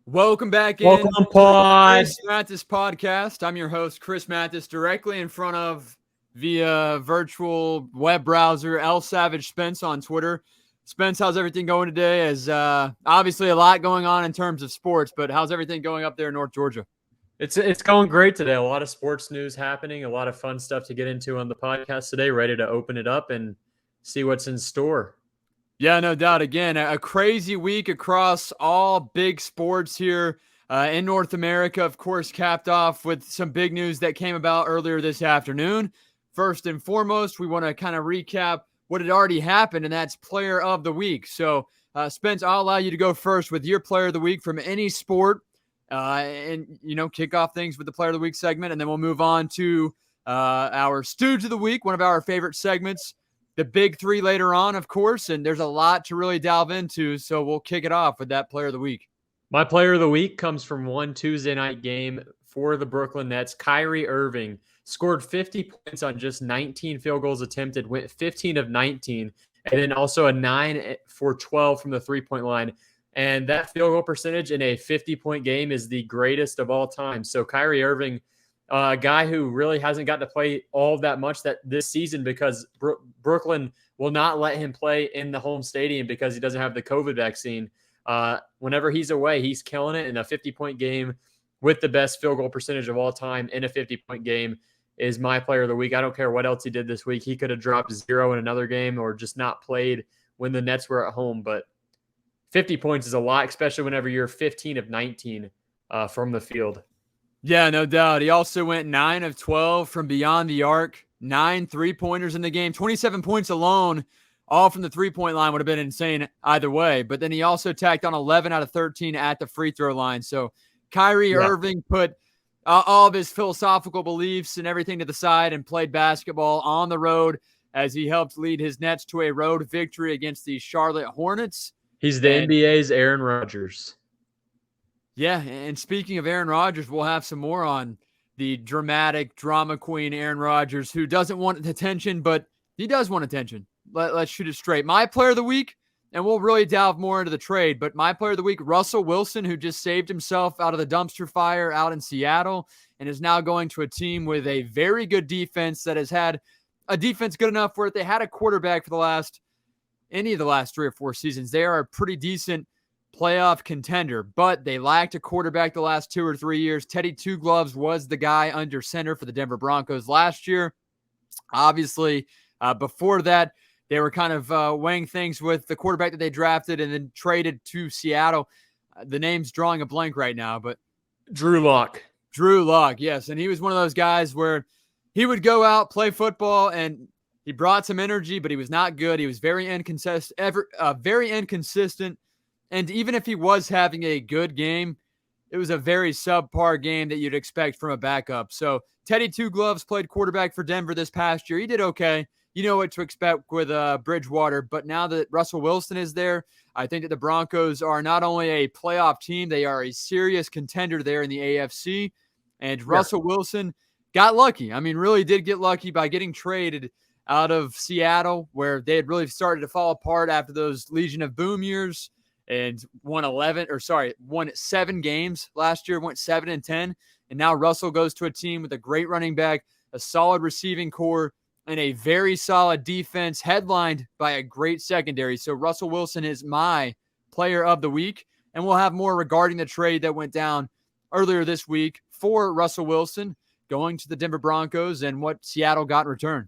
Welcome back in Welcome, to the Pod. Chris Mathis podcast. I'm your host, Chris Mathis, directly in front of via virtual web browser, L Savage Spence on Twitter. Spence, how's everything going today? As obviously a lot going on in terms of sports, but how's everything going up there in North Georgia? It's going great today. A lot of sports news happening, a lot of fun stuff to get into on the podcast today. Ready to open it up and see what's in store. Yeah, no doubt. Again, a crazy week across all big sports here in North America. Of course, capped off with some big news that came about earlier this afternoon. First and foremost, we want to kind of recap what had already happened, and that's Player of the Week. So, Spence, I'll allow you to go first with your Player of the Week from any sport, and kick off things with the Player of the Week segment, and then we'll move on to our Stooge of the Week, one of our favorite segments. The big three later on, of course, and there's a lot to really delve into, so we'll kick it off with that Player of the Week. My player of the week comes from one Tuesday night game for the Brooklyn Nets. Kyrie Irving scored 50 points on just 19 field goals attempted, went 15 of 19, and then also a 9 for 12 from the three-point line. And that field goal percentage in a 50-point game is the greatest of all time. So Kyrie Irving, a guy who really hasn't got to play all that much this season because Brooklyn will not let him play in the home stadium because he doesn't have the COVID vaccine. Whenever he's away, he's killing it in a 50-point game with the best field goal percentage of all time in a 50-point game is my player of the week. I don't care what else he did this week. He could have dropped 0 in another game or just not played when the Nets were at home. But 50 points is a lot, especially whenever you're 15 of 19 from the field. Yeah, no doubt. He also went 9 of 12 from beyond the arc, 9 3-pointers in the game, 27 points alone, all from the three-point line would have been insane either way. But then he also tacked on 11 out of 13 at the free throw line. So Kyrie Irving put all of his philosophical beliefs and everything to the side and played basketball on the road as he helped lead his Nets to a road victory against the Charlotte Hornets. He's the NBA's Aaron Rodgers. Yeah, and speaking of Aaron Rodgers, we'll have some more on the dramatic drama queen Aaron Rodgers, who doesn't want attention, but he does want attention. Let's shoot it straight. My player of the week, and we'll really delve more into the trade, but my player of the week, Russell Wilson, who just saved himself out of the dumpster fire out in Seattle and is now going to a team with a very good defense that has had a defense good enough where they had a quarterback for any of the last 3 or 4 seasons. They are a pretty decent playoff contender, but they lacked a quarterback the last 2 or 3 years. Teddy Two Gloves was the guy under center for the Denver Broncos last year. Obviously, before that, they were kind of weighing things with the quarterback that they drafted and then traded to Seattle. The name's drawing a blank right now, but Drew Lock, yes. And he was one of those guys where he would go out, play football, and he brought some energy, but he was not good. He was very inconsistent. And even if he was having a good game, it was a very subpar game that you'd expect from a backup. So Teddy Two Gloves played quarterback for Denver this past year. He did okay. You know what to expect with Bridgewater. But now that Russell Wilson is there, I think that the Broncos are not only a playoff team, they are a serious contender there in the AFC. And Russell Wilson got lucky. I mean, really did get lucky by getting traded out of Seattle, where they had really started to fall apart after those Legion of Boom years. And won 7 games last year, went 7-10. And now Russell goes to a team with a great running back, a solid receiving core, and a very solid defense headlined by a great secondary. So Russell Wilson is my player of the week. And we'll have more regarding the trade that went down earlier this week for Russell Wilson going to the Denver Broncos and what Seattle got in return.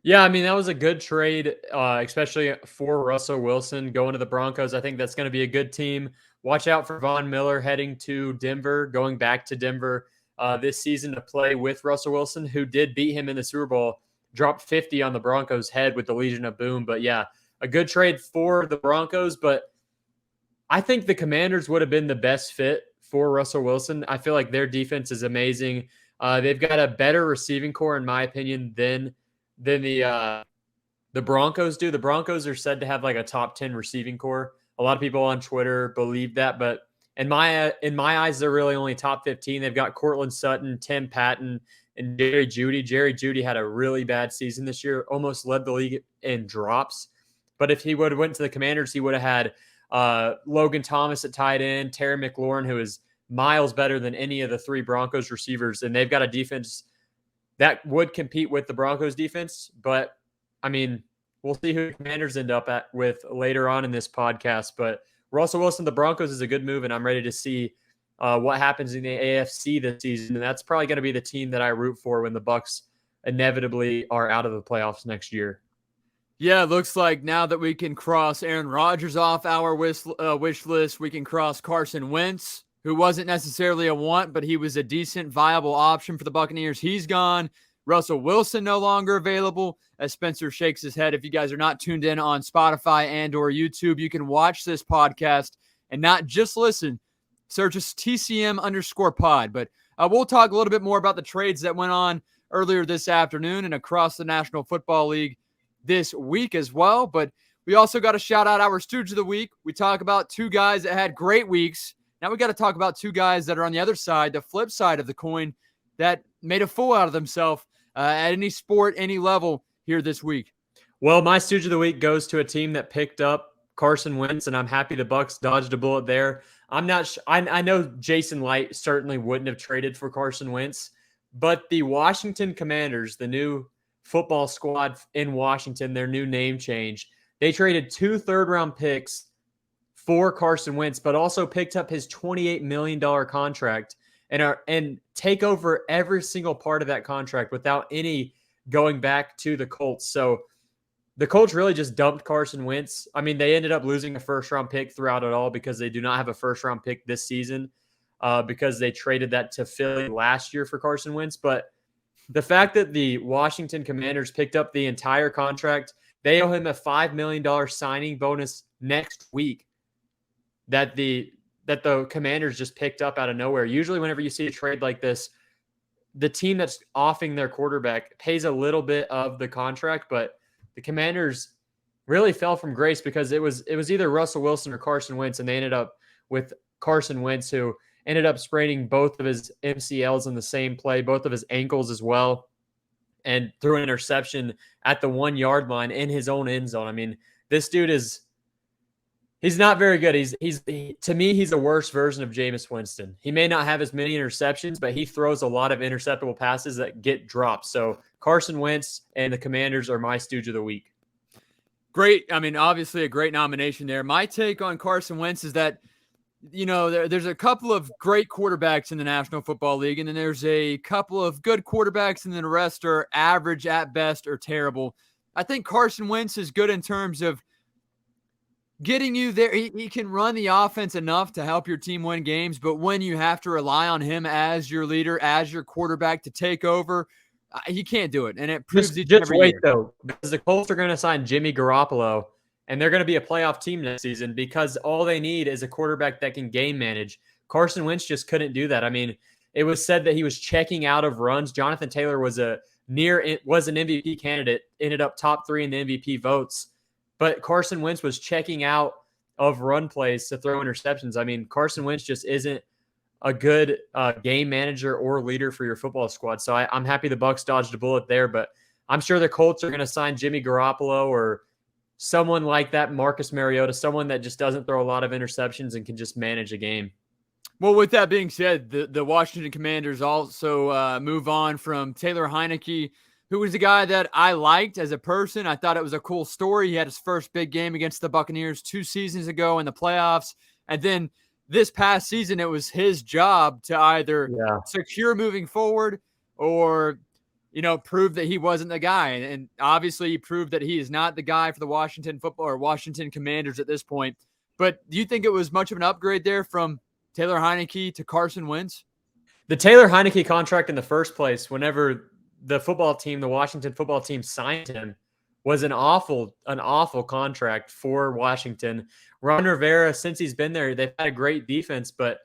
Yeah, I mean, that was a good trade, especially for Russell Wilson going to the Broncos. I think that's going to be a good team. Watch out for Von Miller heading to Denver, going back to Denver this season to play with Russell Wilson, who did beat him in the Super Bowl, dropped 50 on the Broncos' head with the Legion of Boom. But yeah, a good trade for the Broncos. But I think the Commanders would have been the best fit for Russell Wilson. I feel like their defense is amazing. They've got a better receiving core, in my opinion, than the Broncos do. The Broncos are said to have like a top 10 receiving core. A lot of people on Twitter believe that, but in my eyes, they're really only top 15. They've got Cortland Sutton, Tim Patton, and Jerry Jeudy. Jerry Jeudy had a really bad season this year, almost led the league in drops. But if he would have went to the Commanders, he would have had Logan Thomas at tight end, Terry McLaurin, who is miles better than any of the three Broncos receivers. And they've got a defense that would compete with the Broncos defense. But, I mean, we'll see who the Commanders end up with later on in this podcast. But Russell Wilson, the Broncos is a good move, and I'm ready to see what happens in the AFC this season. And that's probably going to be the team that I root for when the Bucs inevitably are out of the playoffs next year. Yeah, it looks like now that we can cross Aaron Rodgers off our wish list, we can cross Carson Wentz, who wasn't necessarily a want, but he was a decent, viable option for the Buccaneers. He's gone. Russell Wilson no longer available. As Spencer shakes his head, if you guys are not tuned in on Spotify and or YouTube, you can watch this podcast and not just listen. Search us TCM_pod. But we'll talk a little bit more about the trades that went on earlier this afternoon and across the National Football League this week as well. But we also got to shout out our Stooge of the Week. We talk about two guys that had great weeks. Now we got to talk about two guys that are on the other side, the flip side of the coin, that made a fool out of themselves at any sport, any level here this week. Well, my Stooge of the Week goes to a team that picked up Carson Wentz, and I'm happy the Bucs dodged a bullet there. I'm not I know Jason Light certainly wouldn't have traded for Carson Wentz, but the Washington Commanders, the new football squad in Washington, their new name change, they traded 2 third-round picks for Carson Wentz, but also picked up his $28 million contract and take over every single part of that contract without any going back to the Colts. So the Colts really just dumped Carson Wentz. I mean, they ended up losing a first-round pick throughout it all because they do not have a first-round pick this season because they traded that to Philly last year for Carson Wentz. But the fact that the Washington Commanders picked up the entire contract, they owe him a $5 million signing bonus next week that the Commanders just picked up out of nowhere. Usually whenever you see a trade like this, the team that's offing their quarterback pays a little bit of the contract, but the Commanders really fell from grace because it was either Russell Wilson or Carson Wentz, and they ended up with Carson Wentz, who ended up spraining both of his MCLs in the same play, both of his ankles as well, and threw an interception at the 1-yard line in his own end zone. I mean, this dude he's not very good. To me, he's a worse version of Jameis Winston. He may not have as many interceptions, but he throws a lot of interceptable passes that get dropped. So Carson Wentz and the Commanders are my Stooge of the Week. Great. I mean, obviously a great nomination there. My take on Carson Wentz is that, you know, there's a couple of great quarterbacks in the National Football League, and then there's a couple of good quarterbacks, and then the rest are average at best or terrible. I think Carson Wentz is good in terms of getting you there. He can run the offense enough to help your team win games, but when you have to rely on him as your leader, as your quarterback to take over, he can't do it. And it proves just every wait, year. Though, because the Colts are going to sign Jimmy Garoppolo, and they're going to be a playoff team next season because all they need is a quarterback that can game manage. Carson Wentz just couldn't do that. I mean, it was said that he was checking out of runs. Jonathan Taylor was an MVP candidate, ended up top 3 in the MVP votes. But Carson Wentz was checking out of run plays to throw interceptions. I mean, Carson Wentz just isn't a good game manager or leader for your football squad. So I'm happy the Bucs dodged a bullet there, but I'm sure the Colts are going to sign Jimmy Garoppolo or someone like that, Marcus Mariota, someone that just doesn't throw a lot of interceptions and can just manage a game. Well, with that being said, the Washington Commanders also move on from Taylor Heinicke, who was a guy that I liked as a person. I thought it was a cool story. He had his first big game against the Buccaneers 2 seasons ago in the playoffs. And then this past season, it was his job to either secure moving forward or, you know, prove that he wasn't the guy. And obviously he proved that he is not the guy for the Washington Commanders at this point. But do you think it was much of an upgrade there from Taylor Heinicke to Carson Wentz? The Taylor Heinicke contract in the first place, whenever the Washington football team signed him, was an awful contract for Washington. Ron Rivera, since he's been there, they've had a great defense, but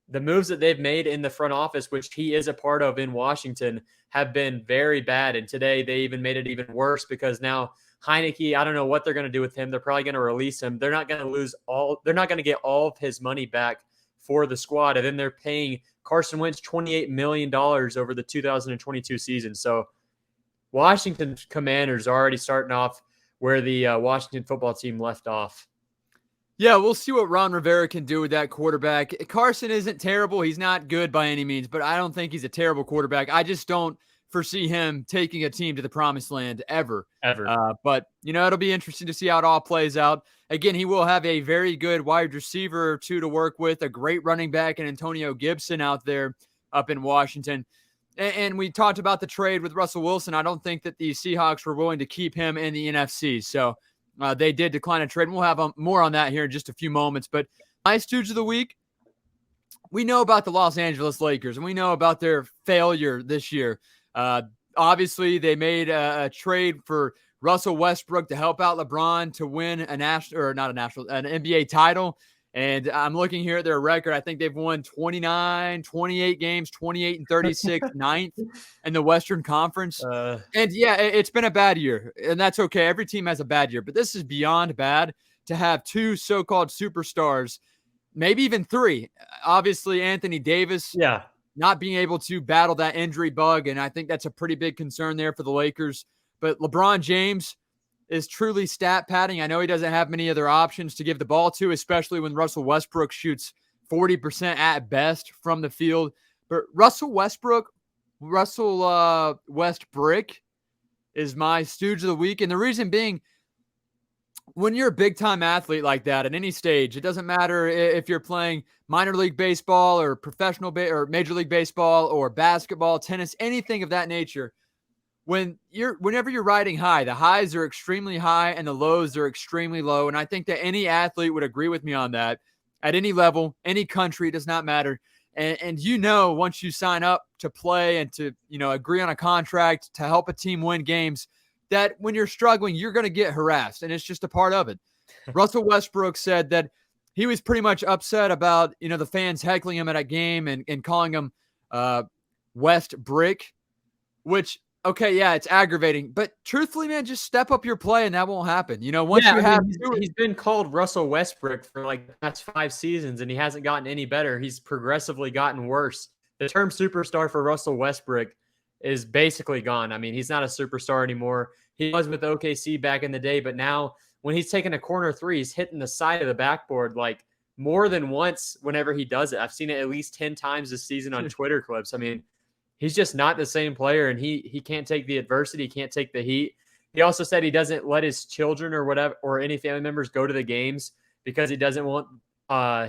the moves that they've made in the front office, which he is a part of in Washington, have been very bad. And today they even made it even worse because now Heineke, I don't know what they're going to do with him. They're probably going to release him. They're not going to get all of his money back for the squad. And then they're paying Carson Wentz $28 million over the 2022 season. So Washington Commanders are already starting off where the Washington football team left off. Yeah, we'll see what Ron Rivera can do with that quarterback. Carson isn't terrible. He's not good by any means, but I don't think he's a terrible quarterback. I just don't foresee him taking a team to the promised land ever. Ever. But, it'll be interesting to see how it all plays out. Again, he will have a very good wide receiver or two to work with, a great running back and Antonio Gibson out there up in Washington. And we talked about the trade with Russell Wilson. I don't think that the Seahawks were willing to keep him in the NFC. So they did decline a trade. We'll have more on that here in just a few moments. But my Stooge of the week, we know about the Los Angeles Lakers, and we know about their failure this year. Obviously, they made a trade for Russell Westbrook to help out LeBron to win an NBA title. And I'm looking here at their record. I think they've won 29, 28 games, 28 and 36, ninth in the Western Conference. And yeah, it's been a bad year, and that's okay. Every team has a bad year, but this is beyond bad to have two so-called superstars, maybe even three. Obviously, Anthony Davis not being able to battle that injury bug, and I think that's a pretty big concern there for the Lakers. But LeBron James is truly stat padding. I know he doesn't have many other options to give the ball to, especially when Russell Westbrook shoots 40% at best from the field. But Russell Westbrook is my Stooge of the week. And the reason being, when you're a big-time athlete like that at any stage, it doesn't matter if you're playing minor league baseball or professional or major league baseball or basketball, tennis, anything of that nature. Whenever you're riding high, the highs are extremely high and the lows are extremely low. And I think that any athlete would agree with me on that at any level, any country, it does not matter. And once you sign up to play and to, agree on a contract to help a team win games, that when you're struggling, you're going to get harassed. And it's just a part of it. Russell Westbrook said that he was pretty much upset about, the fans heckling him at a game and calling him West Brick, which, okay, yeah, it's aggravating. But truthfully, man, just step up your play and that won't happen. He's been called Russell Westbrook for like the past 5 seasons, and he hasn't gotten any better. He's progressively gotten worse. The term superstar for Russell Westbrook is basically gone. I mean, he's not a superstar anymore. He was with OKC back in the day, but now when he's taking a corner three, he's hitting the side of the backboard like more than once whenever he does it. I've seen it at least 10 times this season on Twitter clips. I mean, he's just not the same player, and he can't take the adversity. He can't take the heat. He also said he doesn't let his children or any family members go to the games because he doesn't want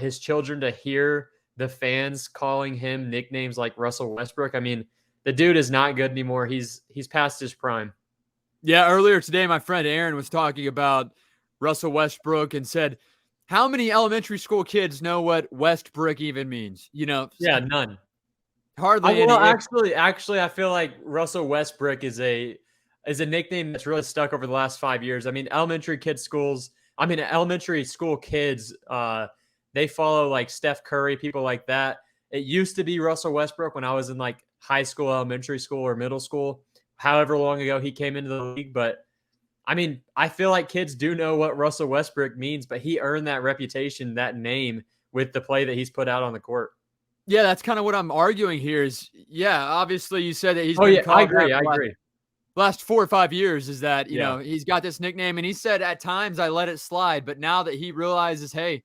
his children to hear the fans calling him nicknames like Russell Westbrook. I mean, the dude is not good anymore. He's past his prime. Yeah, earlier today, my friend Aaron was talking about Russell Westbrook and said, how many elementary school kids know what Westbrook even means? Yeah, none. Hardly any. Actually, I feel like Russell Westbrook is a nickname that's really stuck over the last 5 years. I mean, elementary school kids, they follow like Steph Curry, people like that. It used to be Russell Westbrook when I was in like high school, elementary school, or middle school, however long ago he came into the league. But I mean, I feel like kids do know what Russell Westbrook means, but he earned that reputation, that name, with the play that he's put out on the court. Yeah, that's kind of what I'm arguing here is, obviously you said that he's I agree. Last 4 or 5 years is that, he's got this nickname, and he said at times I let it slide, but now that he realizes, hey,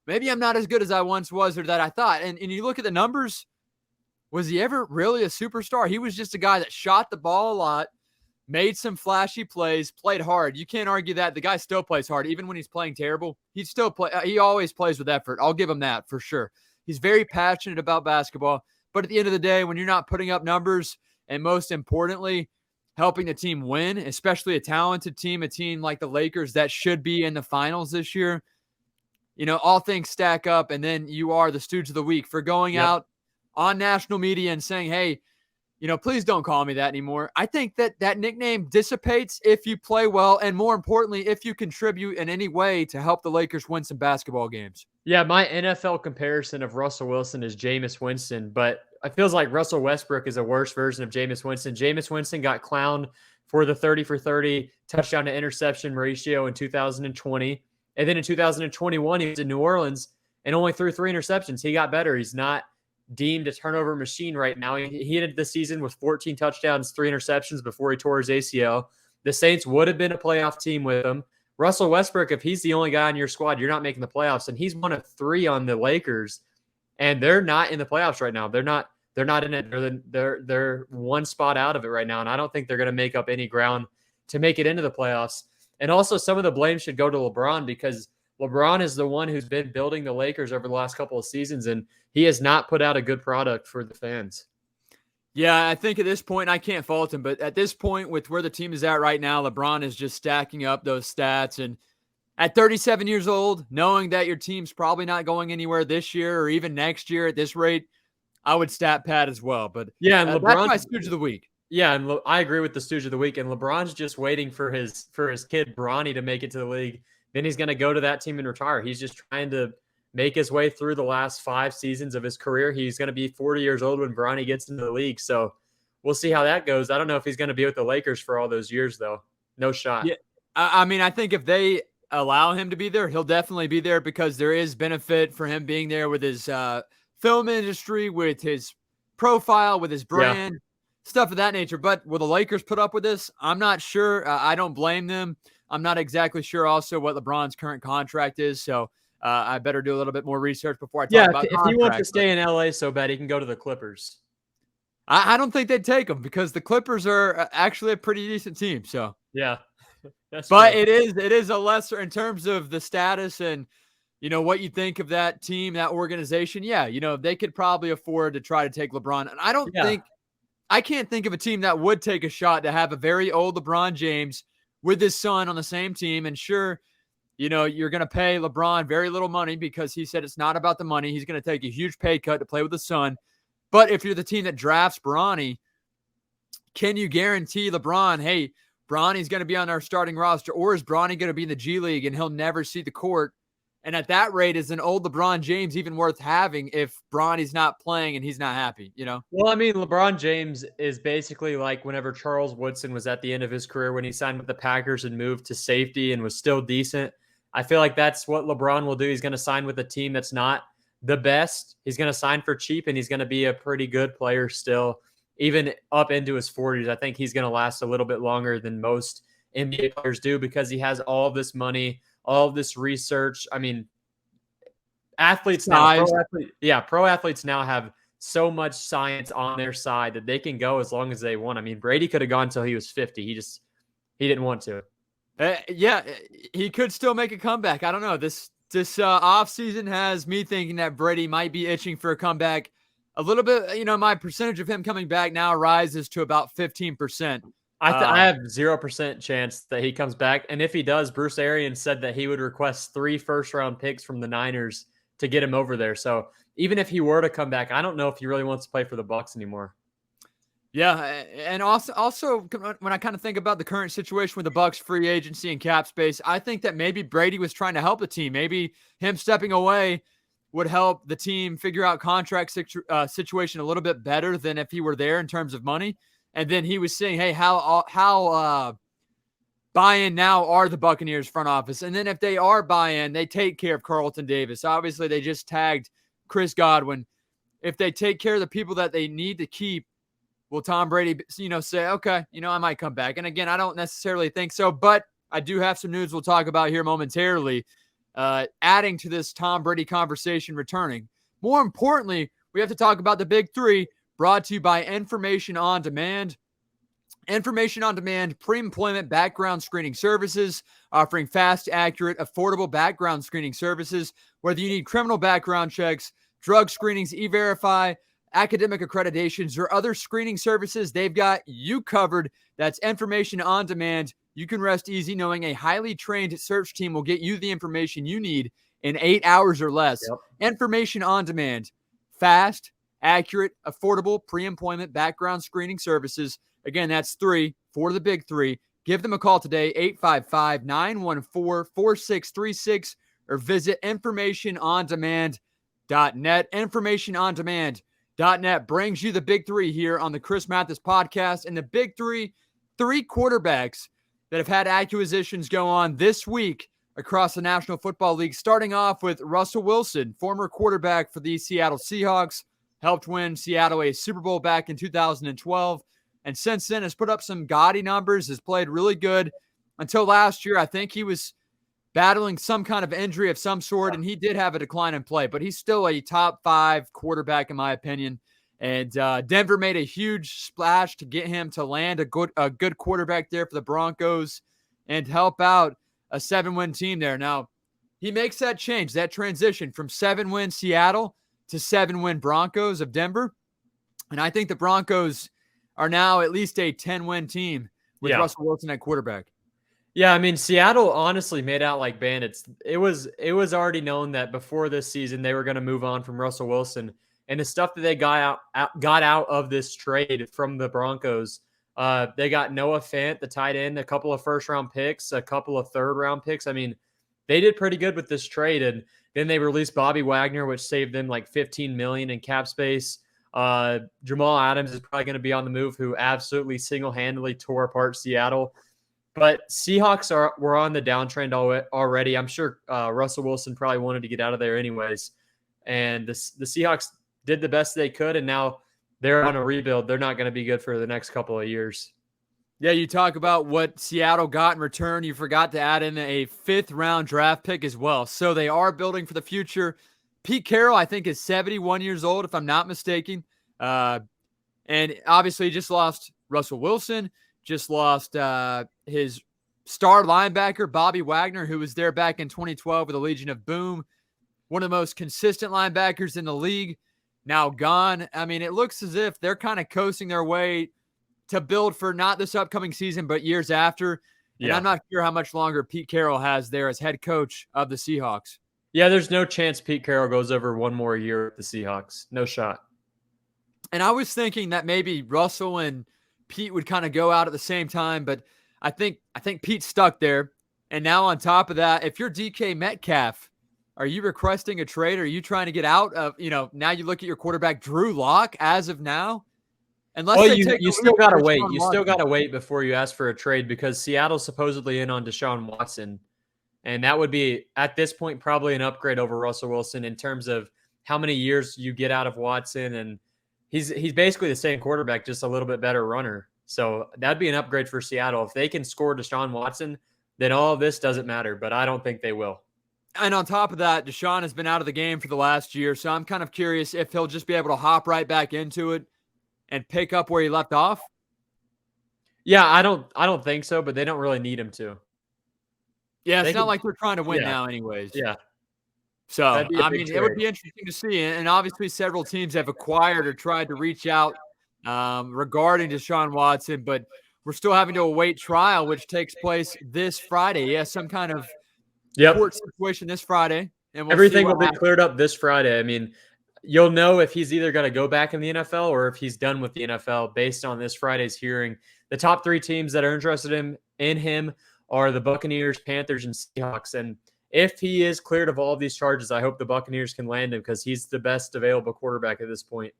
maybe I'm not as good as I once was or that I thought. And you look at the numbers, was he ever really a superstar? He was just a guy that shot the ball a lot, made some flashy plays, played hard. You can't argue that. The guy still plays hard. Even when he's playing terrible, he always plays with effort. I'll give him that for sure. He's very passionate about basketball. But at the end of the day, when you're not putting up numbers and most importantly, helping the team win, especially a talented team, a team like the Lakers that should be in the finals this year, all things stack up. And then you are the Stooge of the week for going out on national media and saying, hey, please don't call me that anymore. I think that nickname dissipates if you play well, and more importantly, if you contribute in any way to help the Lakers win some basketball games. Yeah, my NFL comparison of Russell Wilson is Jameis Winston, but it feels like Russell Westbrook is a worse version of Jameis Winston. Jameis Winston got clowned for the 30 for 30 touchdown to interception ratio in 2020. And then in 2021, he was in New Orleans and only threw 3 interceptions. He got better. He's not deemed a turnover machine right now. He ended the season with 14 touchdowns, 3 interceptions before he tore his ACL. The Saints would have been a playoff team with him. Russell Westbrook, if he's the only guy on your squad, you're not making the playoffs. And he's one of 3 on the Lakers, and they're not in the playoffs right now. They're not in it. They're one spot out of it right now, and I don't think they're going to make up any ground to make it into the playoffs. And also, some of the blame should go to LeBron, because LeBron is the one who's been building the Lakers over the last couple of seasons, and he has not put out a good product for the fans. Yeah, I think at this point, I can't fault him, but at this point, with where the team is at right now, LeBron is just stacking up those stats. And at 37 years old, knowing that your team's probably not going anywhere this year or even next year at this rate, I would stat pad as well. But yeah, and that's my Stooge of the week. Yeah, and I agree with the Stooge of the week. And LeBron's just waiting for his kid Bronny to make it to the league. Then he's going to go to that team and retire. He's just trying to make his way through the last 5 seasons of his career. He's going to be 40 years old when Bronny gets into the league. So we'll see how that goes. I don't know if he's going to be with the Lakers for all those years, though. No shot. Yeah, I mean, I think if they allow him to be there, he'll definitely be there, because there is benefit for him being there with his film industry, with his profile, with his brand, stuff of that nature. But will the Lakers put up with this? I'm not sure. I don't blame them. I'm not exactly sure also what LeBron's current contract is. So I better do a little bit more research before I talk about if he wants to stay in LA so bad, he can go to the Clippers. I don't think they'd take him, because the Clippers are actually a pretty decent team. So yeah, but true. It is a lesser in terms of the status and, you know, what you think of that team, that organization. Yeah, you know, they could probably afford to try to take LeBron. And I can't think of a team that would take a shot to have a very old LeBron James with his son on the same team. And sure, you know, you're going to pay LeBron very little money, because he said it's not about the money. He's going to take a huge pay cut to play with his son. But if you're the team that drafts Bronny, can you guarantee LeBron, hey, Bronny's going to be on our starting roster, or is Bronny going to be in the G League and he'll never see the court? And at that rate, is an old LeBron James even worth having if Bronny's not playing and he's not happy, you know? Well, I mean, LeBron James is basically like whenever Charles Woodson was at the end of his career, when he signed with the Packers and moved to safety and was still decent. I feel like that's what LeBron will do. He's going to sign with a team that's not the best. He's going to sign for cheap, and he's going to be a pretty good player still, even up into his 40s. I think he's going to last a little bit longer than most NBA players do, because he has all of this money, all of this research. I mean, pro athletes now have so much science on their side that they can go as long as they want. I mean, Brady could have gone until he was 50. He didn't want to. Yeah, he could still make a comeback. I don't know. This offseason has me thinking that Brady might be itching for a comeback a little bit. You know, my percentage of him coming back now rises to about 15%. I have 0% chance that he comes back. And if he does, Bruce Arians said that he would request 3 first-round picks from the Niners to get him over there. So even if he were to come back, I don't know if he really wants to play for the Bucs anymore. Yeah, and also when I kind of think about the current situation with the Bucs free agency and cap space, I think that maybe Brady was trying to help the team. Maybe him stepping away would help the team figure out contract situation a little bit better than if he were there in terms of money. And then he was saying, hey, how buy-in now are the Buccaneers front office? And then if they are buy-in, they take care of Carlton Davis. Obviously, they just tagged Chris Godwin. If they take care of the people that they need to keep, will Tom Brady, you know, say, okay, you know, I might come back? And again, I don't necessarily think so, but I do have some news we'll talk about here momentarily, adding to this Tom Brady conversation returning. More importantly, we have to talk about the big 3, brought to you by Information on Demand. Information on Demand, pre-employment background screening services, offering fast, accurate, affordable background screening services. Whether you need criminal background checks, drug screenings, E-Verify, academic accreditations, or other screening services, they've got you covered. That's Information on Demand. You can rest easy knowing a highly trained search team will get you the information you need in 8 hours or less. Yep. Information on Demand. Fast, accurate, affordable pre-employment background screening services. Again, that's 3 for the big 3. Give them a call today, 855-914-4636, or visit informationondemand.net. Informationondemand.net brings you the big 3 here on the Chris Mathis podcast. And the big 3 quarterbacks that have had acquisitions go on this week across the National Football League, starting off with Russell Wilson, former quarterback for the Seattle Seahawks, helped win Seattle a Super Bowl back in 2012. And since then has put up some gaudy numbers, has played really good until last year. I think he was battling some kind of injury of some sort, and he did have a decline in play, but he's still a top 5 quarterback in my opinion. And Denver made a huge splash to get him to land a good quarterback there for the Broncos and help out a 7-win team there. Now, he makes that change, that transition from 7-win Seattle to 7-win Broncos of Denver. And I think the Broncos are now at least a 10-win team with Russell Wilson at quarterback. Yeah, I mean, Seattle honestly made out like bandits. It was already known that before this season they were going to move on from Russell Wilson, and the stuff that they got out of this trade from the Broncos. They got Noah Fant, the tight end, a couple of first-round picks, a couple of third-round picks. I mean, they did pretty good with this trade, and then they released Bobby Wagner, which saved them like $15 million in cap space. Jamal Adams is probably going to be on the move, who absolutely single-handedly tore apart Seattle. But Seahawks were on the downtrend already. I'm sure Russell Wilson probably wanted to get out of there anyways. And the Seahawks did the best they could, and now they're on a rebuild. They're not going to be good for the next couple of years. Yeah, you talk about what Seattle got in return. You forgot to add in a 5th-round draft pick as well. So they are building for the future. Pete Carroll, I think, is 71 years old, if I'm not mistaken. And obviously just lost Russell Wilson, just lost his star linebacker, Bobby Wagner, who was there back in 2012 with the Legion of Boom. One of the most consistent linebackers in the league, now gone. I mean, it looks as if they're kind of coasting their way to build for not this upcoming season, but years after. And I'm not sure how much longer Pete Carroll has there as head coach of the Seahawks. Yeah, there's no chance Pete Carroll goes over one more year with the Seahawks. No shot. And I was thinking that maybe Russell and Pete would kind of go out at the same time, but I think Pete's stuck there. And now on top of that, if you're DK Metcalf, are you requesting a trade? Are you trying to get out of, now you look at your quarterback, Drew Lock, as of now? Unless you still got to wait. You still got to wait before you ask for a trade, because Seattle's supposedly in on Deshaun Watson. And that would be, at this point, probably an upgrade over Russell Wilson in terms of how many years you get out of Watson. And he's basically the same quarterback, just a little bit better runner. So that'd be an upgrade for Seattle. If they can score Deshaun Watson, then all of this doesn't matter, but I don't think they will. And on top of that, Deshaun has been out of the game for the last year, so I'm kind of curious if he'll just be able to hop right back into it and pick up where he left off. Yeah, I don't think so, but they don't really need him to. Yeah, it's not like they're trying to win now anyways. Yeah. So, I mean, it would be interesting to see. And obviously several teams have acquired or tried to reach out regarding Deshaun Watson, but we're still having to await trial, which takes place this Friday. Yeah, some kind of court situation this Friday. And everything will be cleared up this Friday. I mean, you'll know if he's either going to go back in the NFL or if he's done with the NFL based on this Friday's hearing. The top 3 teams that are interested in him are the Buccaneers, Panthers, and Seahawks. And if he is cleared of all of these charges, I hope the Buccaneers can land him, because he's the best available quarterback at this point.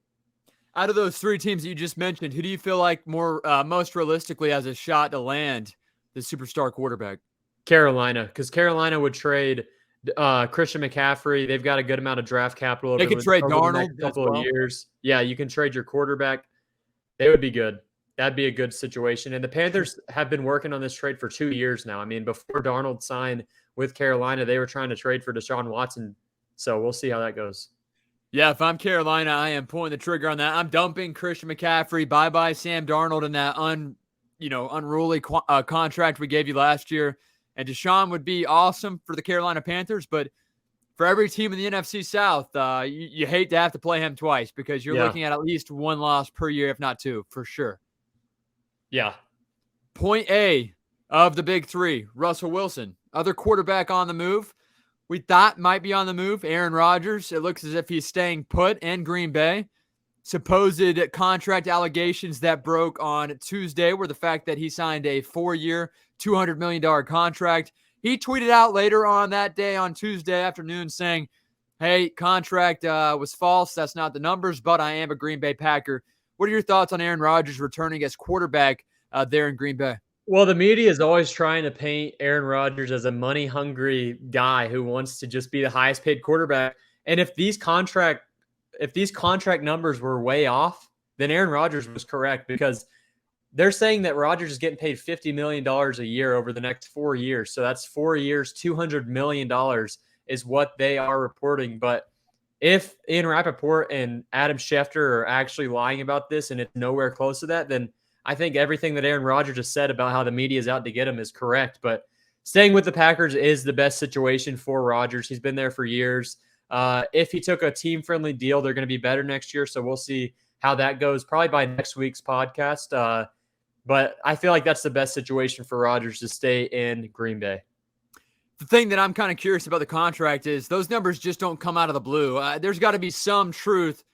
Out of those 3 teams that you just mentioned, who do you feel like most realistically has a shot to land the superstar quarterback? Carolina, because Carolina would trade Christian McCaffrey. They've got a good amount of draft capital. They could trade Darnold a couple of years. Yeah, you can trade your quarterback. They would be good. That'd be a good situation. And the Panthers have been working on this trade for 2 years now. I mean, before Darnold signed with Carolina, they were trying to trade for Deshaun Watson. So we'll see how that goes. Yeah, if I'm Carolina, I am pulling the trigger on that. I'm dumping Christian McCaffrey. Bye-bye Sam Darnold and that unruly contract we gave you last year. And Deshaun would be awesome for the Carolina Panthers, but for every team in the NFC South, you hate to have to play him twice, because you're looking at least 1 loss per year, if not 2, for sure. Yeah. Point A of the big 3, Russell Wilson. Other quarterback on the move. We thought might be on the move, Aaron Rodgers. It looks as if he's staying put in Green Bay. Supposed contract allegations that broke on Tuesday were the fact that he signed a 4-year, $200 million contract. He tweeted out later on that day on Tuesday afternoon saying, hey, contract was false. That's not the numbers, but I am a Green Bay Packer. What are your thoughts on Aaron Rodgers returning as quarterback there in Green Bay? Well, the media is always trying to paint Aaron Rodgers as a money-hungry guy who wants to just be the highest-paid quarterback. And if these contract numbers were way off, then Aaron Rodgers was correct, because they're saying that Rodgers is getting paid $50 million a year over the next 4 years. So that's 4 years, $200 million is what they are reporting. But if Ian Rappaport and Adam Schefter are actually lying about this and it's nowhere close to that, then I think everything that Aaron Rodgers has said about how the media is out to get him is correct. But staying with the Packers is the best situation for Rodgers. He's been there for years. If he took a team-friendly deal, they're going to be better next year. So we'll see how that goes, probably by next week's podcast. But I feel like that's the best situation for Rodgers to stay in Green Bay. The thing that I'm kind of curious about the contract is those numbers just don't come out of the blue. There's got to be some truth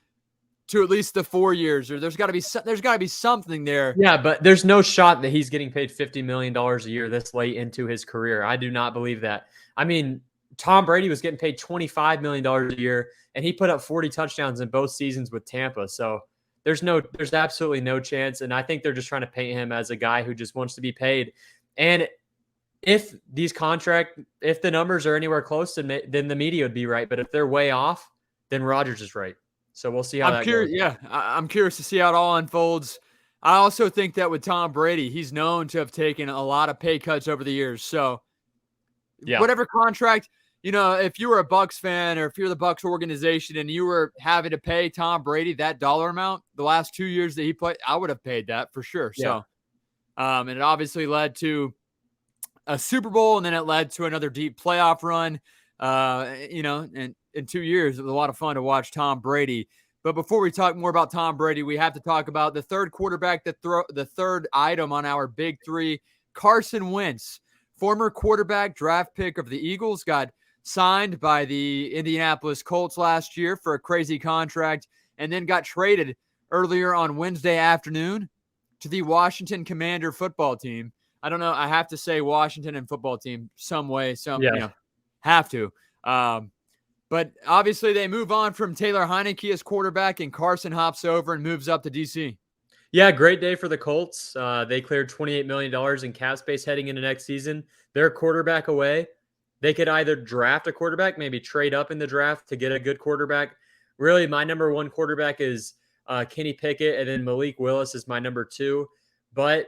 to at least the 4 years, or there's got to be something there. Yeah, but there's no shot that he's getting paid $50 million a year this late into his career. I do not believe that. I mean, Tom Brady was getting paid $25 million a year, and he put up 40 touchdowns in both seasons with Tampa. So there's absolutely no chance. And I think they're just trying to paint him as a guy who just wants to be paid. And if the numbers are anywhere close, then the media would be right. But if they're way off, then Rodgers is right. So we'll see how that goes. Yeah, I'm curious to see how it all unfolds. I also think that with Tom Brady, he's known to have taken a lot of pay cuts over the years. So whatever contract, if you were a Bucs fan or if you're the Bucs organization and you were having to pay Tom Brady that dollar amount the last 2 years that he played, I would have paid that for sure. Yeah. So, and it obviously led to a Super Bowl, and then it led to another deep playoff run. And in 2 years, it was a lot of fun to watch Tom Brady. But before we talk more about Tom Brady, we have to talk about the third quarterback, the third item on our big three, Carson Wentz, former quarterback draft pick of the Eagles, got signed by the Indianapolis Colts last year for a crazy contract, and then got traded earlier on Wednesday afternoon to the Washington Commander football team. I don't know. I have to say Washington and football team some way. Have to. But obviously they move on from Taylor Heinicke as quarterback, and Carson hops over and moves up to DC. Yeah, great day for the Colts. They cleared $28 million in cap space heading into next season. They're a quarterback away. They could either draft a quarterback, maybe trade up in the draft to get a good quarterback. Really, my number one quarterback is Kenny Pickett, and then Malik Willis is my number two. But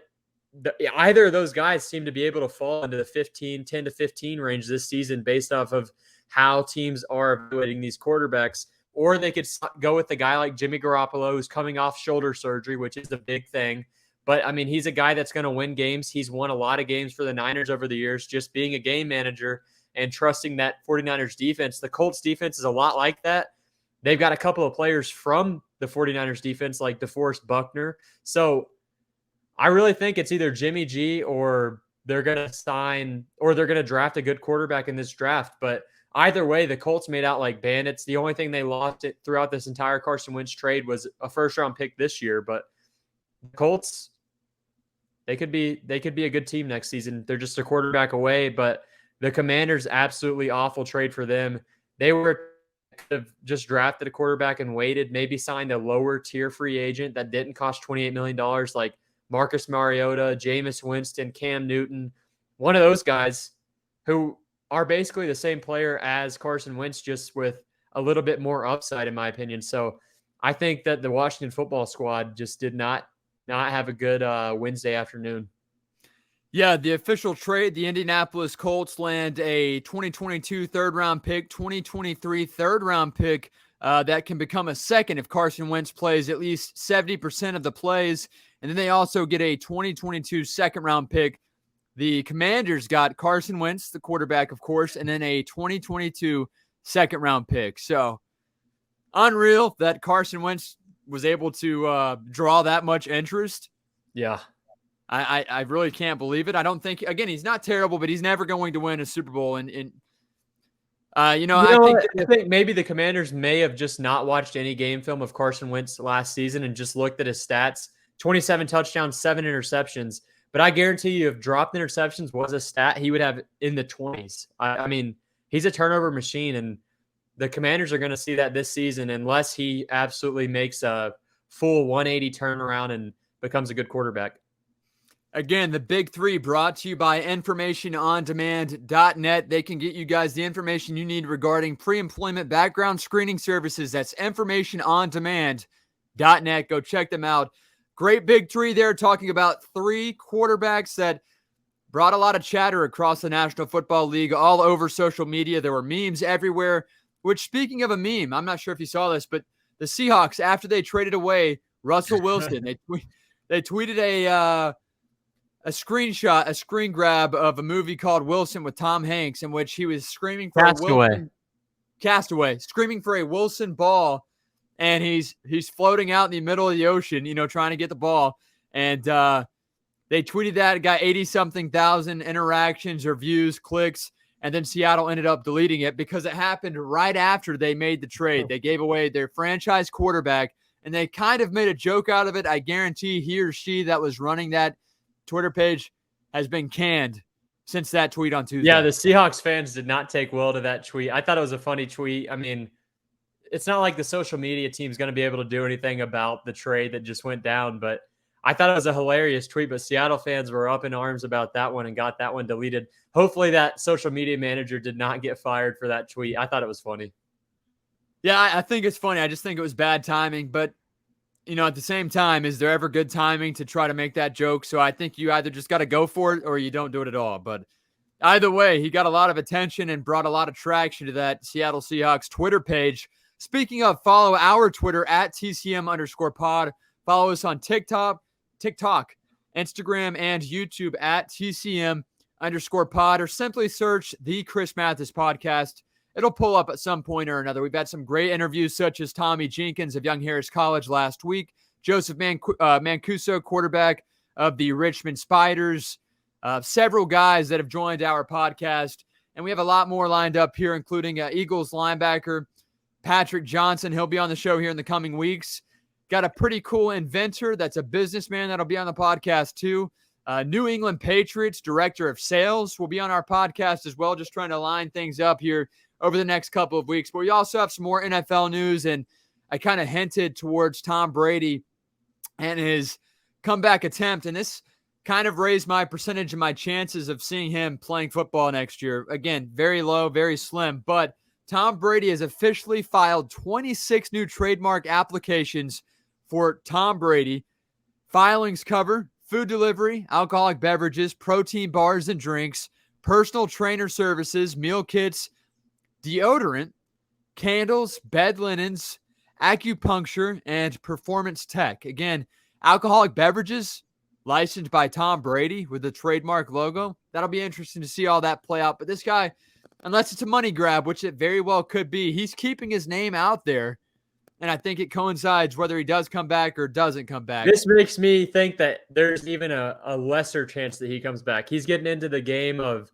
either of those guys seem to be able to fall into the 10 to 15 range this season based off of how teams are evaluating these quarterbacks. Or they could go with a guy like Jimmy Garoppolo, who's coming off shoulder surgery, which is the big thing. But, I mean, he's a guy that's going to win games. He's won a lot of games for the Niners over the years, just being a game manager and trusting that 49ers defense. The Colts defense is a lot like that. They've got a couple of players from the 49ers defense like DeForest Buckner. So I really think it's either Jimmy G or they're going to draft a good quarterback in this draft. But either way, the Colts made out like bandits. The only thing they lost throughout this entire Carson Wentz trade was a first-round pick this year. But the Colts, they could be a good team next season. They're just a quarterback away. But the Commanders, absolutely awful trade for them. They could have just drafted a quarterback and waited, maybe signed a lower-tier free agent that didn't cost $28 million, like Marcus Mariota, Jameis Winston, Cam Newton, one of those guys who are basically the same player as Carson Wentz, just with a little bit more upside, in my opinion. So I think that the Washington football squad just did not have a good Wednesday afternoon. Yeah, the official trade, the Indianapolis Colts land a 2022 third-round pick, 2023 third-round pick that can become a second if Carson Wentz plays at least 70% of the plays. And then they also get a 2022 second-round pick. The Commanders got Carson Wentz, the quarterback, of course, and then a 2022 second-round pick. So unreal that Carson Wentz was able to draw that much interest. Yeah. I really can't believe it. I don't think, again, he's not terrible, but he's never going to win a Super Bowl. I think maybe the Commanders may have just not watched any game film of Carson Wentz last season and just looked at his stats. 27 touchdowns, 7 interceptions. But I guarantee you, if dropped interceptions was a stat, he would have in the 20s. I mean, he's a turnover machine, and the Commanders are going to see that this season unless he absolutely makes a full 180 turnaround and becomes a good quarterback. Again, the big three brought to you by informationondemand.net. They can get you guys the information you need regarding pre-employment background screening services. That's informationondemand.net. Go check them out. great big three there, talking about three quarterbacks that brought a lot of chatter across the National Football League, all over social media. There were memes everywhere, which, speaking of a meme, I'm not sure if you saw this, but the Seahawks, after they traded away Russell Wilson, they tweeted a screenshot, a screen grab of a movie called Wilson with Tom Hanks, in which he was screaming for Castaway, screaming for a Wilson ball, and he's floating out in the middle of the ocean, trying to get the ball. And they tweeted that. It got 80-something thousand interactions or views, clicks, and then Seattle ended up deleting it because it happened right after they made the trade. They gave away their franchise quarterback, and they kind of made a joke out of it. I guarantee he or she that was running that Twitter page has been canned since that tweet on Tuesday. Yeah, the Seahawks fans did not take well to that tweet. I thought it was a funny tweet. I mean, it's not like the social media team's going to be able to do anything about the trade that just went down, but I thought it was a hilarious tweet. But Seattle fans were up in arms about that one and got that one deleted. Hopefully that social media manager did not get fired for that tweet. I thought it was funny. Yeah, I think it's funny. I just think it was bad timing, but at the same time, is there ever good timing to try to make that joke? So I think you either just got to go for it or you don't do it at all. But either way, he got a lot of attention and brought a lot of traction to that Seattle Seahawks Twitter page. Speaking of, follow our Twitter at @TCM_pod. Follow us on TikTok, Instagram, and YouTube at @TCM_pod, or simply search the Chris Mathis Podcast. It'll pull up at some point or another. We've had some great interviews, such as Tommy Jenkins of Young Harris College last week, Joseph Mancuso, quarterback of the Richmond Spiders, several guys that have joined our podcast, and we have a lot more lined up here, including Eagles linebacker Patrick Johnson. He'll be on the show here in the coming weeks. Got a pretty cool inventor that's a businessman that'll be on the podcast too. New England Patriots director of sales will be on our podcast as well, just trying to line things up here over the next couple of weeks. But we also have some more NFL news, and I kind of hinted towards Tom Brady and his comeback attempt, and this kind of raised my percentage of my chances of seeing him playing football next year. Again, very low, very slim, but Tom Brady has officially filed 26 new trademark applications for Tom Brady. Filings cover food delivery, alcoholic beverages, protein bars and drinks, personal trainer services, meal kits, deodorant, candles, bed linens, acupuncture, and performance tech. Again, alcoholic beverages licensed by Tom Brady with the trademark logo. That'll be interesting to see all that play out. But this guy, unless it's a money grab, which it very well could be, he's keeping his name out there. And I think it coincides whether he does come back or doesn't come back. This makes me think that there's even a lesser chance that he comes back. He's getting into the game of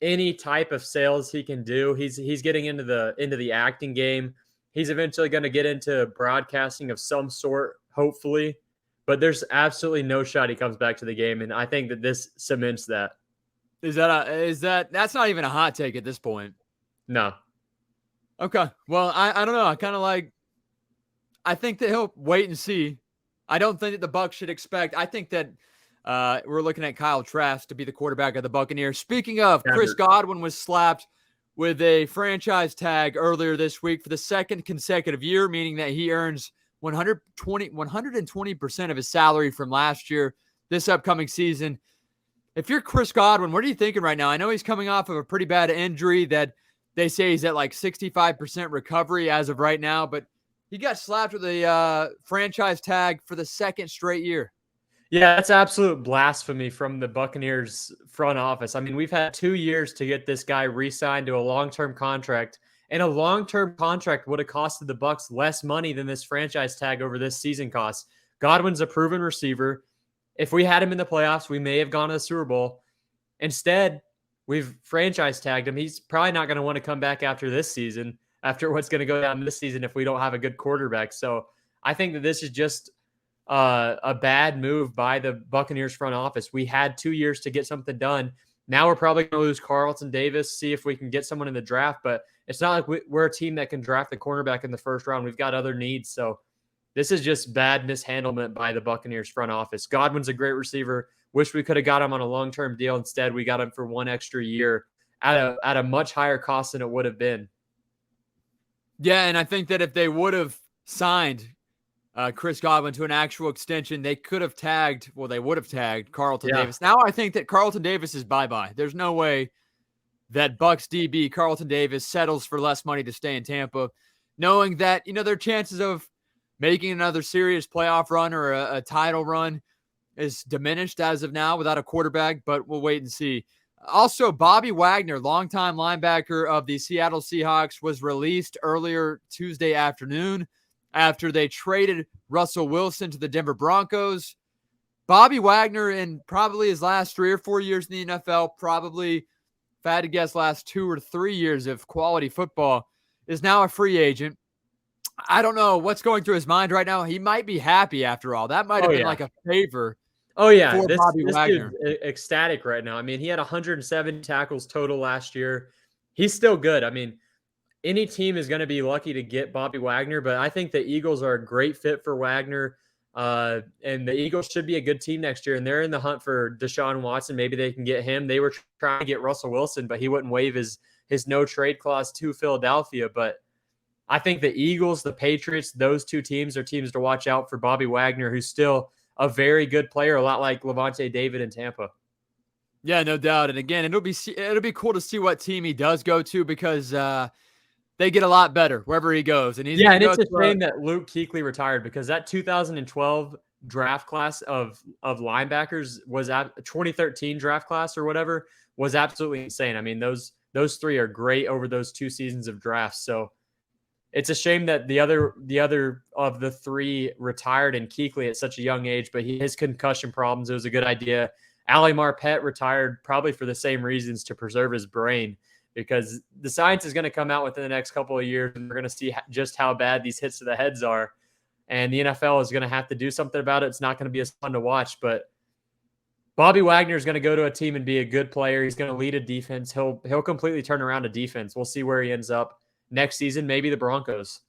any type of sales he can do. He's getting into the acting game. He's eventually going to get into broadcasting of some sort, hopefully. But there's absolutely no shot he comes back to the game, and I think that this cements that. That's not even a hot take at this point? No. Okay. Well, I don't know. I think that he'll wait and see. I don't think that the Bucs should expect. I think that we're looking at Kyle Trask to be the quarterback of the Buccaneers. Speaking of, Chris Godwin was slapped with a franchise tag earlier this week for the second consecutive year, meaning that he earns 120% of his salary from last year this upcoming season. If you're Chris Godwin, what are you thinking right now? I know he's coming off of a pretty bad injury that they say he's at like 65% recovery as of right now, but he got slapped with a franchise tag for the second straight year. Yeah, that's absolute blasphemy from the Buccaneers front office. I mean, we've had 2 years to get this guy re-signed to a long-term contract, and a long-term contract would have costed the Bucs less money than this franchise tag over this season costs. Godwin's a proven receiver. If we had him in the playoffs, we may have gone to the Super Bowl. Instead, we've franchise tagged him. He's probably not going to want to come back after this season, after what's going to go down this season if we don't have a good quarterback. So I think that this is just a bad move by the Buccaneers front office. We had 2 years to get something done. Now we're probably going to lose Carlton Davis, see if we can get someone in the draft, but it's not like we're a team that can draft the cornerback in the first round. We've got other needs. So this is just bad mishandlement by the Buccaneers front office. Godwin's a great receiver. Wish we could have got him on a long-term deal. Instead, we got him for 1 extra year at a much higher cost than it would have been. Yeah, and I think that if they would have signed Chris Godwin to an actual extension. They would have tagged Carlton Yeah. Davis. Now I think that Carlton Davis is bye-bye. There's no way that Bucks DB Carlton Davis settles for less money to stay in Tampa, knowing that, their chances of making another serious playoff run or a title run is diminished as of now without a quarterback, but we'll wait and see. Also, Bobby Wagner, longtime linebacker of the Seattle Seahawks, was released earlier Tuesday afternoon after they traded Russell Wilson to the Denver Broncos. Bobby Wagner, in probably his last 3 or 4 years in the NFL, probably, if I had to guess, last 2 or 3 years of quality football, is now a free agent. I don't know what's going through his mind right now. He might be happy after all. That might have been like a favor. Oh, yeah. For Bobby Wagner. Dude's ecstatic right now. I mean, he had 107 tackles total last year. He's still good. I mean, any team is going to be lucky to get Bobby Wagner, but I think the Eagles are a great fit for Wagner. And the Eagles should be a good team next year. And they're in the hunt for Deshaun Watson. Maybe they can get him. They were trying to get Russell Wilson, but he wouldn't waive his no trade clause to Philadelphia. But I think the Eagles, the Patriots, those two teams are teams to watch out for Bobby Wagner, who's still a very good player, a lot like Levante David in Tampa. Yeah, no doubt. And again, it'll be cool to see what team he does go to, because they get a lot better wherever he goes. And it's a shame that Luke Kuechly retired, because that 2012 draft class of linebackers was at 2013 draft class or whatever was absolutely insane. I mean, those three are great over those 2 seasons of drafts. So it's a shame that the other of the three retired, and Kuechly at such a young age, but his concussion problems, it was a good idea. Ali Marpet retired probably for the same reasons, to preserve his brain, because the science is going to come out within the next couple of years, and we're going to see just how bad these hits to the heads are. And the NFL is going to have to do something about it. It's not going to be as fun to watch, but Bobby Wagner is going to go to a team and be a good player. He's going to lead a defense. He'll completely turn around a defense. We'll see where he ends up next season, maybe the Broncos.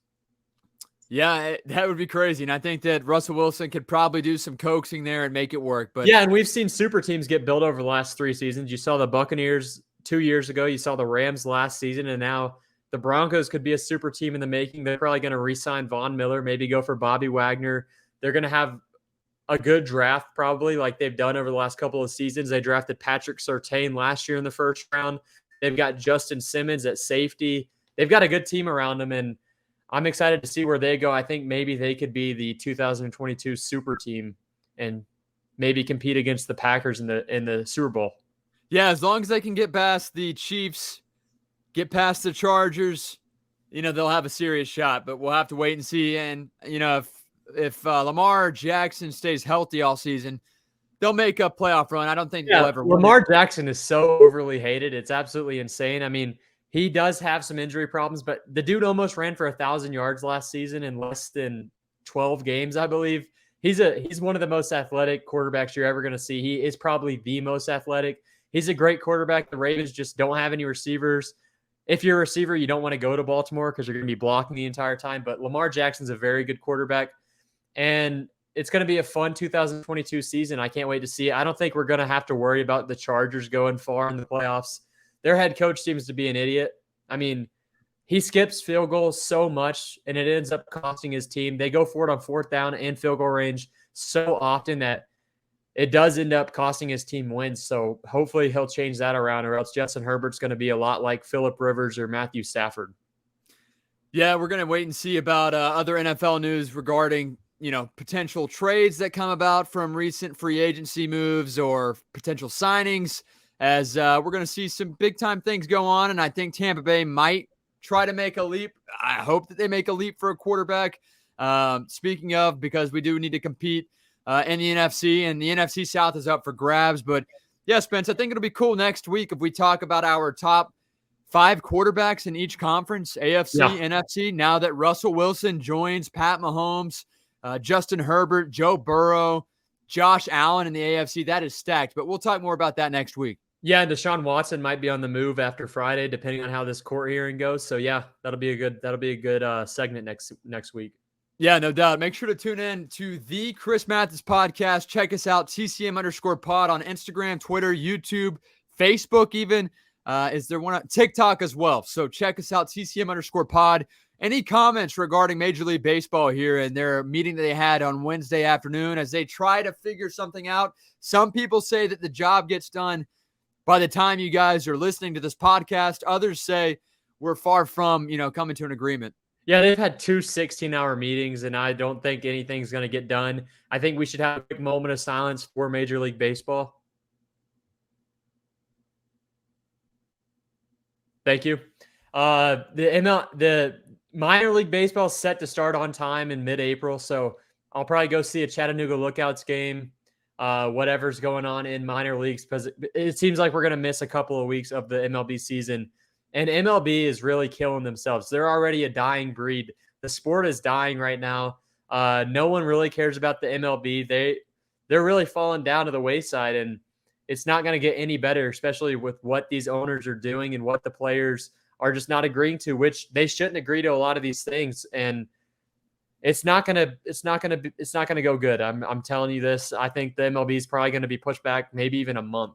Yeah, that would be crazy. And I think that Russell Wilson could probably do some coaxing there and make it work. But yeah, and we've seen super teams get built over the last 3 seasons. You saw the Buccaneers 2 years ago. You saw the Rams last season, and now the Broncos could be a super team in the making. They're probably going to re-sign Von Miller, maybe go for Bobby Wagner. They're going to have a good draft probably, like they've done over the last couple of seasons. They drafted Patrick Surtain last year in the first round. They've got Justin Simmons at safety. They've got a good team around them, and I'm excited to see where they go. I think maybe they could be the 2022 super team and maybe compete against the Packers in the Super Bowl. Yeah, as long as they can get past the Chiefs, get past the Chargers, they'll have a serious shot. But we'll have to wait and see. And if Lamar Jackson stays healthy all season, they'll make a playoff run. I don't think they'll ever win. Lamar Jackson is so overly hated. It's absolutely insane. I mean, he does have some injury problems, but the dude almost ran for 1,000 yards last season in less than 12 games, I believe. He's one of the most athletic quarterbacks you're ever going to see. He is probably the most athletic. He's a great quarterback. The Ravens just don't have any receivers. If you're a receiver, you don't want to go to Baltimore because you're going to be blocking the entire time. But Lamar Jackson's a very good quarterback, and it's going to be a fun 2022 season. I can't wait to see it. I don't think we're going to have to worry about the Chargers going far in the playoffs. Their head coach seems to be an idiot. I mean, he skips field goals so much, and it ends up costing his team. They go for it on 4th down and field goal range so often that it does end up costing his team wins. So hopefully he'll change that around, or else Justin Herbert's going to be a lot like Phillip Rivers or Matthew Stafford. Yeah, we're going to wait and see about other NFL news regarding, potential trades that come about from recent free agency moves or potential signings, as we're going to see some big-time things go on, and I think Tampa Bay might try to make a leap. I hope that they make a leap for a quarterback. Speaking of, because we do need to compete in the NFC, and the NFC South is up for grabs. But, yeah, Spence, I think it'll be cool next week if we talk about our top 5 quarterbacks in each conference, AFC, NFC, now that Russell Wilson joins Pat Mahomes, Justin Herbert, Joe Burrow, Josh Allen in the AFC. That is stacked, but we'll talk more about that next week. Yeah, and Deshaun Watson might be on the move after Friday, depending on how this court hearing goes. So yeah, that'll be a good segment next week. Yeah, no doubt. Make sure to tune in to the Chris Mathis podcast. Check us out, TCM_pod on Instagram, Twitter, YouTube, Facebook even. Is there one on TikTok as well? So check us out, TCM_pod. Any comments regarding Major League Baseball here and their meeting that they had on Wednesday afternoon as they try to figure something out? Some people say that the job gets done by the time you guys are listening to this podcast. Others say we're far from, coming to an agreement. Yeah, they've had two 16-hour meetings, and I don't think anything's going to get done. I think we should have a quick moment of silence for Major League Baseball. Thank you. The minor league baseball is set to start on time in mid-April, so I'll probably go see a Chattanooga Lookouts game, whatever's going on in minor leagues, because it seems like we're going to miss a couple of weeks of the MLB season. And MLB is really killing themselves. They're already a dying breed. The sport is dying right now. No one really cares about the MLB. They're really falling down to the wayside, and it's not going to get any better, especially with what these owners are doing and what the players are just not agreeing to, which they shouldn't agree to a lot of these things. And it's not going to go good. I'm telling you this. I think the MLB is probably going to be pushed back maybe even a month.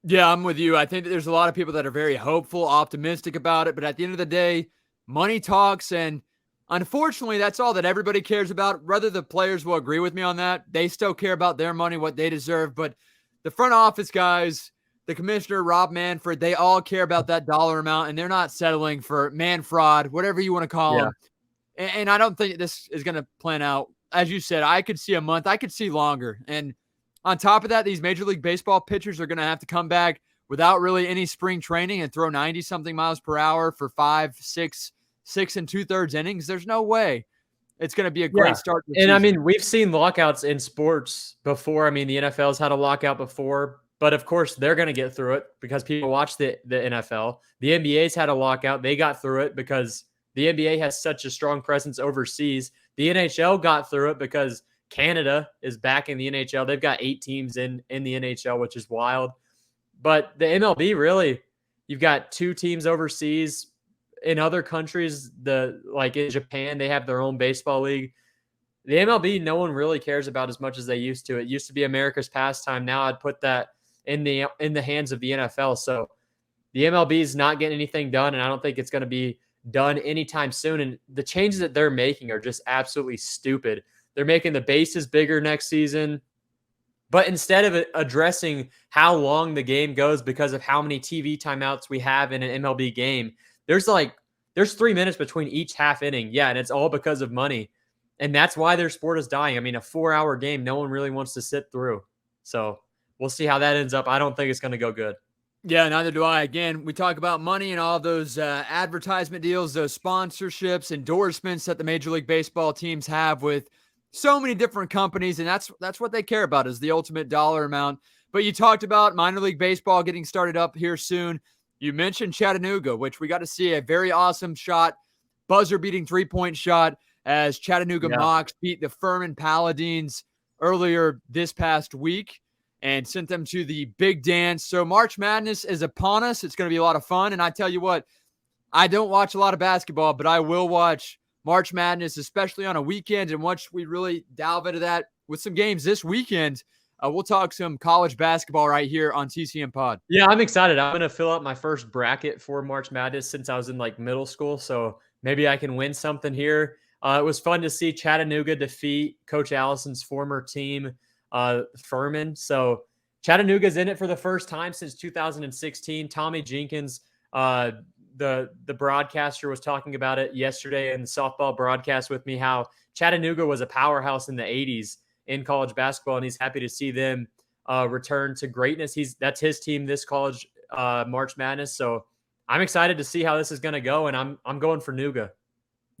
Yeah, I'm with you. I think that there's a lot of people that are very hopeful, optimistic about it. But at the end of the day, money talks. And unfortunately, that's all that everybody cares about. Whether the players will agree with me on that, they still care about their money, what they deserve. But the front office guys, the commissioner, Rob Manfred, they all care about that dollar amount. And they're not settling for man fraud, whatever you want to call them. And I don't think this is going to plan out. As you said, I could see a month. I could see longer. And on top of that, these Major League Baseball pitchers are going to have to come back without really any spring training and throw 90-something miles per hour for 5, 6 2/3 innings. There's no way it's going to be a great start to the season. I mean, we've seen lockouts in sports before. I mean, the NFL's had a lockout before, but of course they're going to get through it because people watch the NFL. The NBA's had a lockout. They got through it because the NBA has such a strong presence overseas. The NHL got through it because Canada is back in the NHL. They've got 8 teams in the NHL, which is wild. But the MLB, really, you've got 2 teams overseas. In other countries, like in Japan, they have their own baseball league. The MLB, no one really cares about as much as they used to. It used to be America's pastime. Now I'd put that in the hands of the NFL. So the MLB is not getting anything done, and I don't think it's going to be done anytime soon. And the changes that they're making are just absolutely stupid. They're making the bases bigger next season. But instead of addressing how long the game goes because of how many TV timeouts we have in an MLB game, there's 3 minutes between each half inning. Yeah, and it's all because of money. And that's why their sport is dying. I mean, a 4-hour game, no one really wants to sit through. So we'll see how that ends up. I don't think it's going to go good. Yeah, neither do I. Again, we talk about money and all those advertisement deals, those sponsorships, endorsements that the Major League Baseball teams have with so many different companies, and that's what they care about is the ultimate dollar amount. But you talked about minor league baseball getting started up here soon. You mentioned Chattanooga, which we got to see a very awesome shot, buzzer-beating 3-point shot as Chattanooga Mocs beat the Furman Paladins earlier this past week and sent them to the big dance. So March Madness is upon us. It's going to be a lot of fun. And I tell you what, I don't watch a lot of basketball, but I will watch March Madness, especially on a weekend. And once we really delve into that with some games this weekend, we'll talk some college basketball right here on TCM Pod. Yeah, I'm excited. I'm going to fill out my first bracket for March Madness since I was in middle school. So maybe I can win something here. It was fun to see Chattanooga defeat Coach Allison's former team, Furman. So Chattanooga's in it for the first time since 2016. Tommy Jenkins, the broadcaster, was talking about it yesterday in the softball broadcast with me, how Chattanooga was a powerhouse in the 80s in college basketball, and he's happy to see them return to greatness. That's his team this college March Madness. So I'm excited to see how this is going to go, and I'm going for Nooga.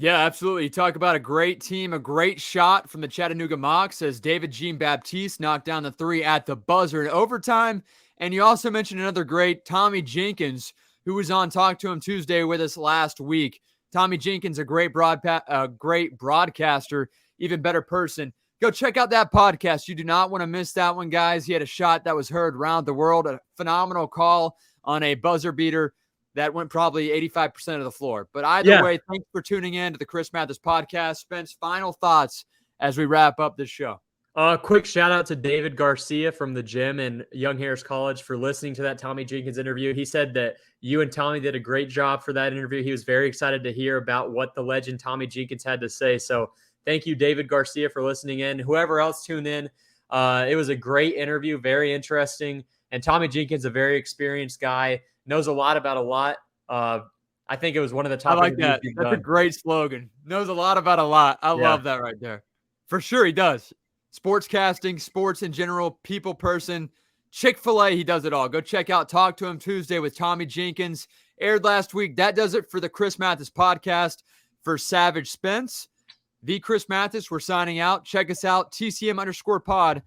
Yeah, absolutely. You talk about a great team, a great shot from the Chattanooga Mocs as David Jean-Baptiste knocked down the 3 at the buzzer in overtime. And you also mentioned another great, Tommy Jenkins, who was on Talk to Him Tuesday with us last week. Tommy Jenkins, a great broadcaster, even better person. Go check out that podcast. You do not want to miss that one, guys. He had a shot that was heard around the world, a phenomenal call on a buzzer beater that went probably 85% of the floor. But either way, thanks for tuning in to the Chris Mathis podcast. Spence, final thoughts as we wrap up this show. Quick shout out to David Garcia from the gym and Young Harris College for listening to that Tommy Jenkins interview. He said that you and Tommy did a great job for that interview. He was very excited to hear about what the legend Tommy Jenkins had to say. So thank you, David Garcia, for listening in. Whoever else tuned in, it was a great interview, very interesting. And Tommy Jenkins, a very experienced guy, knows a lot about a lot. I think it was one of the top. I like that. That's a great slogan. Knows a lot about a lot. I love that right there. For sure, he does. Sportscasting, sports in general, people person, Chick-fil-A, he does it all. Go check out Talk to Him Tuesday with Tommy Jenkins. Aired last week. That does it for the Chris Mathis podcast. For Savage Spence, the Chris Mathis, we're signing out. Check us out, TCM_pod